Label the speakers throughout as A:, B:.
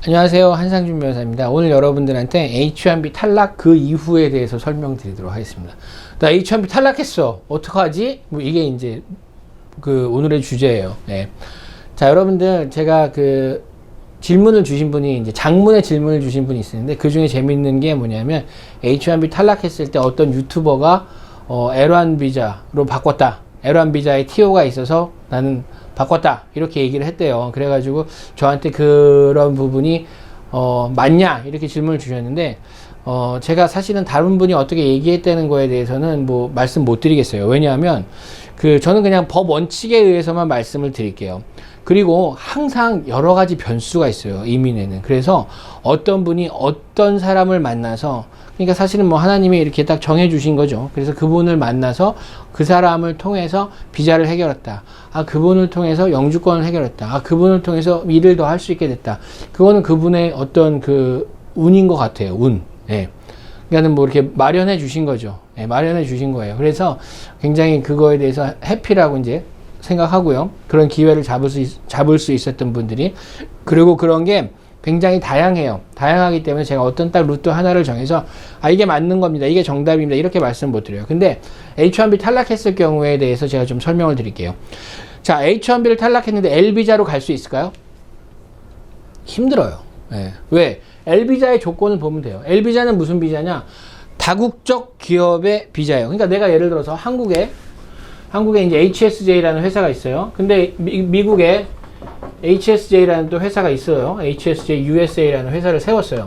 A: 안녕하세요. 한상준 변호사입니다. 오늘 여러분들한테 H1B 탈락 그 이후에 대해서 설명드리도록 하겠습니다. 나 H1B 탈락했어. 어떡하지? 뭐 이게 이제 그 오늘의 주제예요. 네. 자, 여러분들 제가 그 질문을 주신 분이 이제 장문의 질문을 주신 분이 있었는데 그 중에 재밌는 게 뭐냐면 H1B 탈락했을 때 어떤 유튜버가 L1 비자로 바꿨다. L1 비자에 TO가 있어서 나는 바꿨다 이렇게 얘기를 했대요. 그래가지고 저한테 그런 부분이 맞냐 이렇게 질문을 주셨는데 제가 사실은 다른 분이 어떻게 얘기했다는 거에 대해서는 뭐 말씀 못 드리겠어요. 왜냐하면 저는 그냥 법 원칙에 의해서만 말씀을 드릴게요. 그리고 항상 여러 가지 변수가 있어요, 이민에는. 그래서 어떤 분이 어떤 사람을 만나서, 그러니까 사실은 뭐 하나님이 이렇게 딱 정해 주신 거죠. 그래서 그분을 만나서 그 사람을 통해서 비자를 해결했다. 아, 그분을 통해서 영주권을 해결했다. 아, 그분을 통해서 일을 더 할 수 있게 됐다. 그거는 그분의 어떤 그 운인 것 같아요, 운. 예. 그러니까는 뭐 이렇게 마련해 주신 거죠. 예, 마련해 주신 거예요. 그래서 굉장히 그거에 대해서 해피라고 이제 생각하고요. 그런 기회를 잡을 수 있었던 분들이. 그리고 그런 게 굉장히 다양해요. 다양하기 때문에 제가 어떤 딱 루트 하나를 정해서 이게 맞는 겁니다. 이게 정답입니다. 이렇게 말씀 못 드려요. 근데 H1B 탈락했을 경우에 대해서 제가 좀 설명을 드릴게요. 자, H1B를 탈락했는데 L비자로 갈 수 있을까요? 힘들어요. 네. 왜? L비자의 조건을 보면 돼요. L비자는 무슨 비자냐? 다국적 기업의 비자예요. 그러니까 내가 예를 들어서 한국에 이제 HSJ라는 회사가 있어요. 근데 미국에 HSJ라는 또 회사가 있어요. HSJ USA라는 회사를 세웠어요.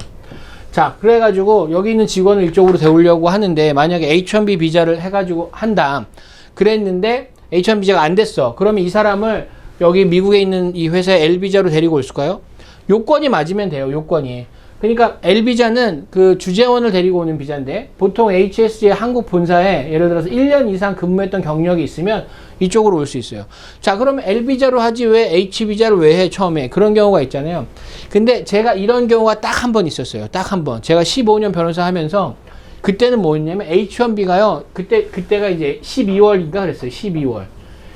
A: 자, 그래가지고 여기 있는 직원을 이쪽으로 데우려고 하는데 만약에 H1B 비자를 해가지고 한다. 그랬는데 H1B 비자가 안 됐어. 그러면 이 사람을 여기 미국에 있는 이 회사의 L비자로 데리고 올까요? 요건이 맞으면 돼요. 요건이. 그러니까 L비자는 그 주재원을 데리고 오는 비자인데 보통 HSJ 한국 본사에 예를 들어서 1년 이상 근무했던 경력이 있으면 이쪽으로 올 수 있어요. 자, 그러면 L비자로 하지 왜 H비자를 왜 해? 처음에 그런 경우가 있잖아요. 근데 제가 이런 경우가 딱 한 번 있었어요. 딱 한 번. 제가 15년 변호사 하면서 그때는 뭐였냐면 H1B가요. 그때가 이제 12월인가 그랬어요.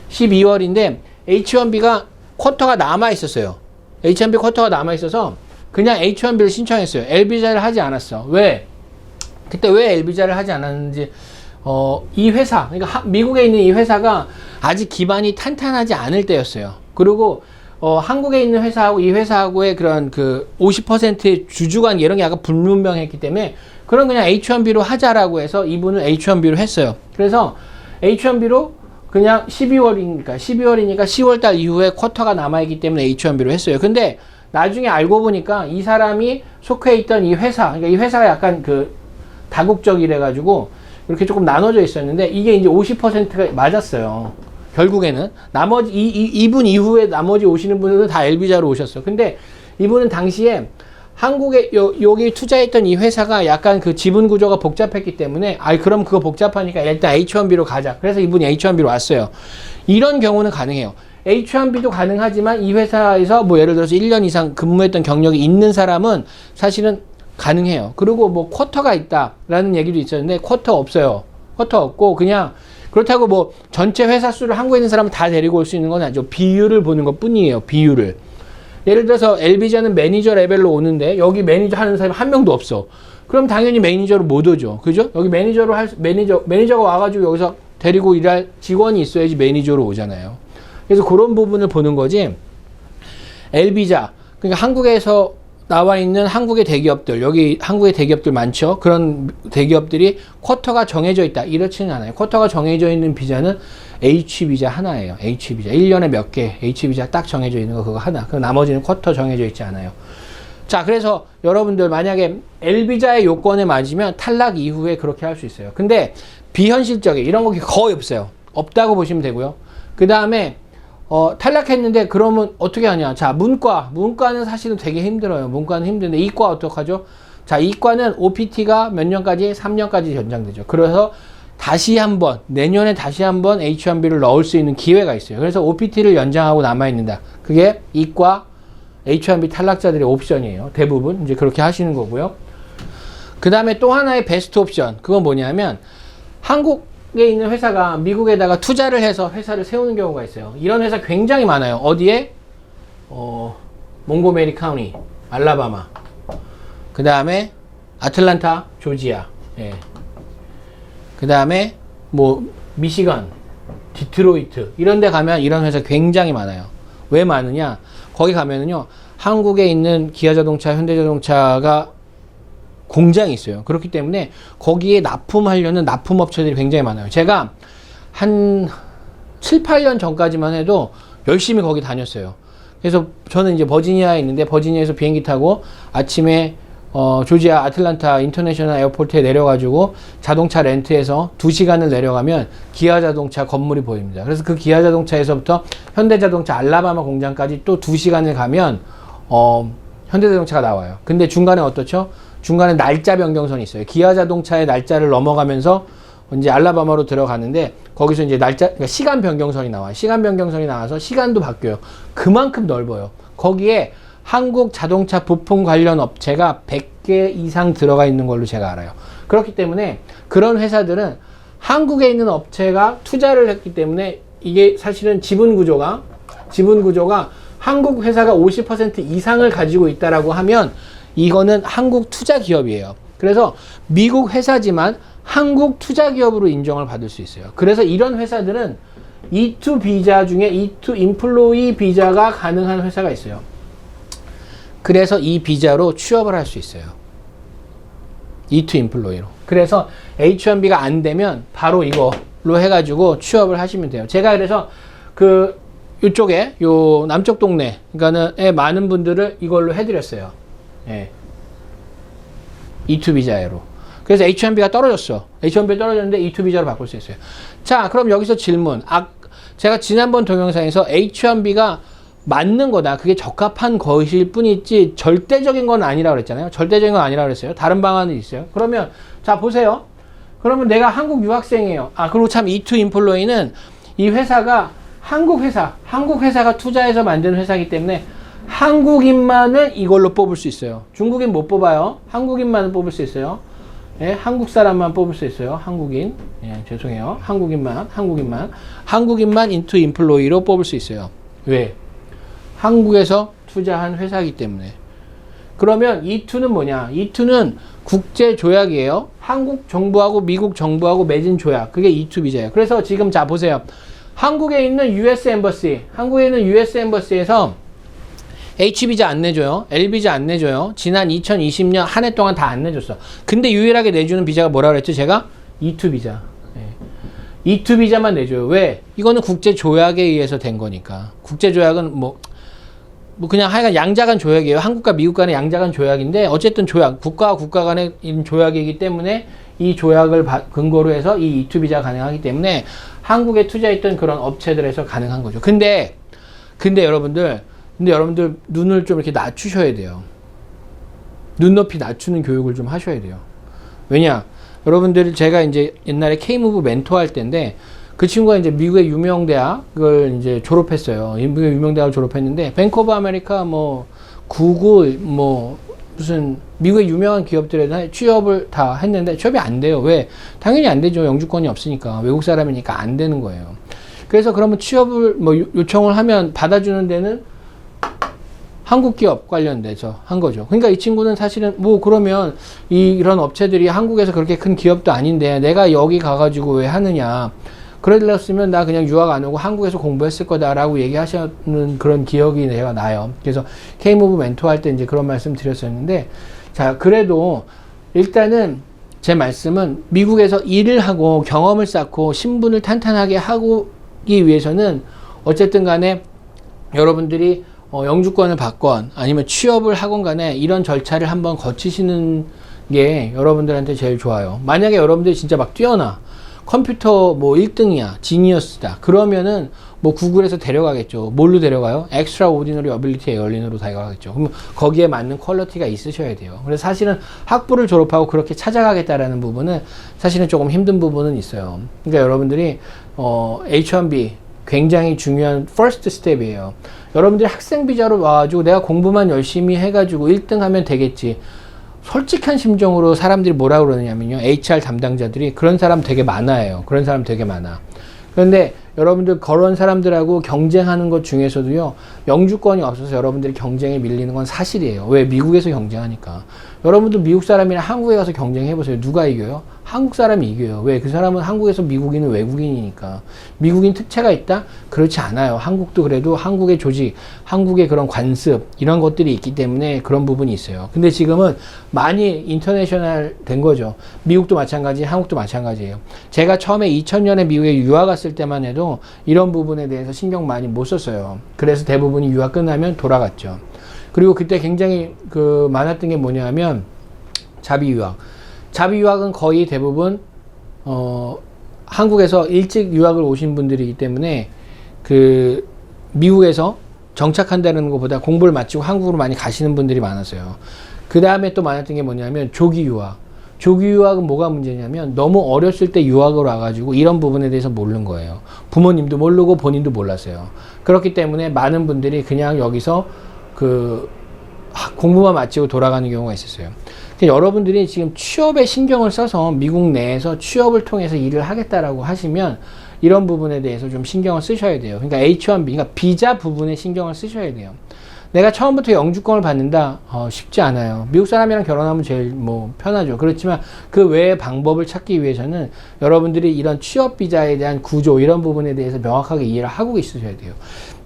A: 12월인데 H1B가 쿼터가 남아 있었어요. H1B 쿼터가 남아 있어서 그냥 H1B를 신청했어요. L비자를 하지 않았어. 왜? 그때 왜 L비자를 하지 않았는지, 이 회사, 그러니까 미국에 있는 이 회사가 아직 기반이 탄탄하지 않을 때였어요. 그리고, 한국에 있는 회사하고 이 회사하고의 그런 그 50%의 주주관계 이런 게 약간 불분명했기 때문에 그런 그냥 H1B로 하자라고 해서 이분을 H1B로 했어요. 그래서 H1B로 그냥 12월이니까 10월달 이후에 쿼터가 남아있기 때문에 H1B로 했어요. 근데 나중에 알고 보니까 이 사람이 속해 있던 이 회사, 그러니까 이 회사가 약간 그 다국적이래가지고 이렇게 조금 나눠져 있었는데 이게 이제 50%가 맞았어요. 결국에는 나머지 이분 이후에 나머지 오시는 분들은 다 L비자로 오셨어. 근데 이분은 당시에 한국에 여기 투자했던 이 회사가 약간 그 지분 구조가 복잡했기 때문에 그럼 그거 복잡하니까 일단 H1B로 가자. 그래서 이분이 H1B로 왔어요. 이런 경우는 가능해요. H1B도 가능하지만 이 회사에서 뭐 예를 들어서 1년 이상 근무했던 경력이 있는 사람은 사실은 가능해요. 그리고 뭐 쿼터가 있다라는 얘기도 있었는데 쿼터 없어요. 쿼터 없고 그냥 그렇다고 뭐 전체 회사 수를 한국에 있는 사람을 다 데리고 올 수 있는 건 아니죠. 비율을 보는 것 뿐이에요. 비율을. 예를 들어서 L비자는 매니저 레벨로 오는데 여기 매니저 하는 사람이 한 명도 없어. 그럼 당연히 매니저로 못 오죠. 그죠? 여기 매니저가 와가지고 여기서 데리고 일할 직원이 있어야지 매니저로 오잖아요. 그래서 그런 부분을 보는 거지. L비자, 그러니까 한국에서 나와 있는 한국의 대기업들, 여기 한국의 대기업들 많죠. 그런 대기업들이 쿼터가 정해져 있다. 이렇지는 않아요. 쿼터가 정해져 있는 비자는 H비자 하나예요. H비자. 1년에 몇 개 H비자 딱 정해져 있는 거 그거 하나. 그 나머지는 쿼터 정해져 있지 않아요. 자, 그래서 여러분들 만약에 L비자의 요건에 맞으면 탈락 이후에 그렇게 할 수 있어요. 근데 비현실적인 이런 거 거의 없어요. 없다고 보시면 되고요. 그 다음에 탈락했는데 그러면 어떻게 하냐. 자, 문과는 사실은 되게 힘들어요. 문과는 힘든데 이과 어떡하죠? 자, 이과는 OPT가 몇 년까지? 3년까지 연장되죠. 그래서 내년에 다시 한번 H1B를 넣을 수 있는 기회가 있어요. 그래서 OPT를 연장하고 남아있는다. 그게 이과 H1B 탈락자들의 옵션이에요. 대부분 이제 그렇게 하시는 거고요. 그 다음에 또 하나의 베스트 옵션. 그건 뭐냐면 한국에 있는 회사가 미국에다가 투자를 해서 회사를 세우는 경우가 있어요. 이런 회사 굉장히 많아요. 어디에? 몽고메리 카운티. 알라바마. 그 다음에 아틀란타, 조지아. 예. 그 다음에 뭐 미시간, 디트로이트 이런 데 가면 이런 회사 굉장히 많아요. 왜 많으냐? 거기 가면은요, 한국에 있는 기아자동차, 현대자동차가 공장이 있어요. 그렇기 때문에 거기에 납품하려는 납품업체들이 굉장히 많아요. 제가 한 7, 8년 전까지만 해도 열심히 거기 다녔어요. 그래서 저는 이제 버지니아에 있는데, 버지니아에서 비행기 타고 아침에 조지아 아틀란타 인터내셔널 에어포트에 내려가지고 자동차 렌트해서 2시간을 내려가면 기아자동차 건물이 보입니다. 그래서 그 기아자동차에서부터 현대자동차 알라바마 공장까지 또 2시간을 가면 현대자동차가 나와요. 근데 중간에 어떻죠? 중간에 날짜 변경선이 있어요. 기아자동차의 날짜를 넘어가면서 이제 알라바마로 들어가는데, 거기서 이제 날짜, 그러니까 시간 변경선이 나와요. 시간 변경선이 나와서 시간도 바뀌어요. 그만큼 넓어요. 거기에 한국 자동차 부품 관련 업체가 100개 이상 들어가 있는 걸로 제가 알아요. 그렇기 때문에 그런 회사들은 한국에 있는 업체가 투자를 했기 때문에, 이게 사실은 지분 구조가 한국 회사가 50% 이상을 가지고 있다라고 하면 이거는 한국 투자 기업이에요. 그래서 미국 회사지만 한국 투자 기업으로 인정을 받을 수 있어요. 그래서 이런 회사들은 E2 비자 중에 E2 인플로이 비자가 가능한 회사가 있어요. 그래서 이 비자로 취업을 할 수 있어요. E2 인플로이로. 그래서 H1B가 안 되면 바로 이걸로 해가지고 취업을 하시면 돼요. 제가 그래서 이쪽에 요 남쪽 동네, 그러니까는 많은 분들을 이걸로 해드렸어요. 예. E2 비자로. 그래서 H1B가 떨어졌어. H1B 떨어졌는데 E2 비자로 바꿀 수 있어요. 자, 그럼 여기서 질문. 제가 지난번 동영상에서 H1B가 맞는 거다, 그게 적합한 것일 뿐이지 절대적인 건 아니라고 그랬잖아요. 절대적인 건 아니라고 그랬어요. 다른 방안이 있어요. 그러면 자 보세요. 그러면 내가 한국 유학생이에요. 그리고 참 E2 인플로이는 이 회사가 한국 회사가 투자해서 만든 회사이기 때문에 한국인만을 이걸로 뽑을 수 있어요. 중국인 못 뽑아요. 한국인만을 뽑을 수 있어요. 예, 한국 사람만 뽑을 수 있어요. 한국인. 예, 죄송해요. 한국인만 E2 인플로이로 뽑을 수 있어요. 왜? 한국에서 투자한 회사이기 때문에. 그러면 E2는 뭐냐? E2는 국제 조약이에요. 한국 정부하고 미국 정부하고 맺은 조약. 그게 E2 비자예요. 그래서 지금 자 보세요. 한국에 있는 US 엠버시에서 H 비자 안 내줘요. L 비자 안 내줘요. 지난 2020년 한 해 동안 다 안 내줬어. 근데 유일하게 내주는 비자가 뭐라 그랬죠? 제가 E2 비자. 네. E2 비자만 내줘요. 왜? 이거는 국제 조약에 의해서 된 거니까. 국제 조약은 뭐 그냥 하여간 양자간 조약이에요. 한국과 미국 간의 양자간 조약인데, 어쨌든 조약, 국가와 국가 간의 조약이기 때문에 이 조약을 근거로 해서 이 E2 비자가 가능하기 때문에 한국에 투자했던 그런 업체들에서 가능한 거죠. 근데 여러분들 눈을 좀 이렇게 낮추셔야 돼요. 눈높이 낮추는 교육을 좀 하셔야 돼요. 왜냐? 여러분들, 제가 이제 옛날에 K무브 멘토 할 때인데, 그 친구가 이제 미국의 유명 대학을 이제 졸업했어요. 미국의 유명 대학을 졸업했는데, 뱅크 오브 아메리카, 구글, 무슨 미국의 유명한 기업들에 취업을 다 했는데 취업이 안 돼요. 왜? 당연히 안 되죠. 영주권이 없으니까. 외국 사람이니까 안 되는 거예요. 그래서 그러면 취업을 요청을 하면 받아주는 데는 한국 기업 관련돼서 한 거죠. 그러니까 이 친구는 사실은 그러면 이런 업체들이 한국에서 그렇게 큰 기업도 아닌데 내가 여기 가가지고 왜 하느냐. 그랬으면 나 그냥 유학 안 오고 한국에서 공부했을 거다라고 얘기하시는 그런 기억이 내가 나요. 그래서 K무브 멘토 할 때 이제 그런 말씀 드렸었는데, 자, 그래도 일단은 제 말씀은 미국에서 일을 하고 경험을 쌓고 신분을 탄탄하게 하기 위해서는 어쨌든 간에 여러분들이 영주권을 받건 아니면 취업을 하건 간에 이런 절차를 한번 거치시는 게 여러분들한테 제일 좋아요. 만약에 여러분들이 진짜 막 뛰어나, 컴퓨터 1등이야, 지니어스다, 그러면은 구글에서 데려가겠죠. 뭘로 데려가요? Extraordinary Ability 에어린으로 데려가겠죠. 그럼 거기에 맞는 퀄리티가 있으셔야 돼요. 그래서 사실은 학부를 졸업하고 그렇게 찾아가겠다라는 부분은 사실은 조금 힘든 부분은 있어요. 그러니까 여러분들이 H1B 굉장히 중요한 first step이에요. 여러분들이 학생 비자로 와가지고 내가 공부만 열심히 해가지고 1등 하면 되겠지. 솔직한 심정으로 사람들이 뭐라고 그러느냐면요. HR 담당자들이 그런 사람 되게 많아요. 그런 사람 되게 많아. 그런데 여러분들 그런 사람들하고 경쟁하는 것 중에서도요, 영주권이 없어서 여러분들이 경쟁에 밀리는 건 사실이에요. 왜? 미국에서 경쟁하니까. 여러분들 미국 사람이랑 한국에 가서 경쟁해보세요. 누가 이겨요? 한국 사람이 이겨요. 왜? 그 사람은 한국에서 미국인은 외국인이니까. 미국인 특채가 있다? 그렇지 않아요. 한국도 그래도 한국의 조직, 한국의 그런 관습, 이런 것들이 있기 때문에 그런 부분이 있어요. 근데 지금은 많이 인터내셔널 된 거죠. 미국도 마찬가지, 한국도 마찬가지예요. 제가 처음에 2000년에 미국에 유학 갔을 때만 해도 이런 부분에 대해서 신경 많이 못 썼어요. 그래서 대부분이 유학 끝나면 돌아갔죠. 그리고 그때 굉장히 많았던 게 뭐냐면 자비유학. 자비유학은 거의 대부분 한국에서 일찍 유학을 오신 분들이기 때문에 미국에서 정착한다는 것보다 공부를 마치고 한국으로 많이 가시는 분들이 많았어요. 그 다음에 또 많았던 게 뭐냐면 조기유학. 조기유학은 뭐가 문제냐면 너무 어렸을 때 유학을 와가지고 이런 부분에 대해서 모르는 거예요. 부모님도 모르고 본인도 몰랐어요. 그렇기 때문에 많은 분들이 그냥 여기서 공부만 마치고 돌아가는 경우가 있었어요. 여러분들이 지금 취업에 신경을 써서 미국 내에서 취업을 통해서 일을 하겠다라고 하시면 이런 부분에 대해서 좀 신경을 쓰셔야 돼요. 그러니까 H1B, 그러니까 비자 부분에 신경을 쓰셔야 돼요. 내가 처음부터 영주권을 받는다? 쉽지 않아요. 미국 사람이랑 결혼하면 제일 편하죠. 그렇지만 그 외의 방법을 찾기 위해서는 여러분들이 이런 취업 비자에 대한 구조, 이런 부분에 대해서 명확하게 이해를 하고 있으셔야 돼요.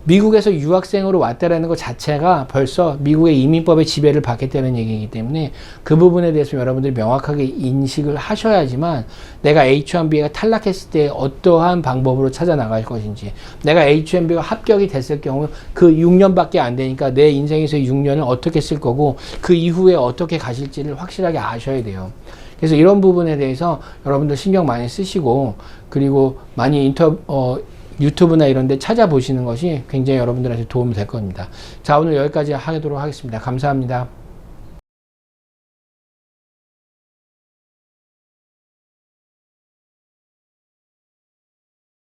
A: 미국에서 유학생으로 왔다라는 것 자체가 벌써 미국의 이민법의 지배를 받겠다는 얘기이기 때문에 그 부분에 대해서 여러분들이 명확하게 인식을 하셔야지만 내가 H1B가 탈락했을 때 어떠한 방법으로 찾아 나갈 것인지, 내가 H1B가 합격이 됐을 경우 그 6년밖에 안 되니까 내 인생에서 6년을 어떻게 쓸 거고 그 이후에 어떻게 가실지를 확실하게 아셔야 돼요. 그래서 이런 부분에 대해서 여러분들 신경 많이 쓰시고, 그리고 많이 유튜브나 이런 데 찾아보시는 것이 굉장히 여러분들한테 도움이 될 겁니다. 자, 오늘 여기까지 하도록 하겠습니다. 감사합니다.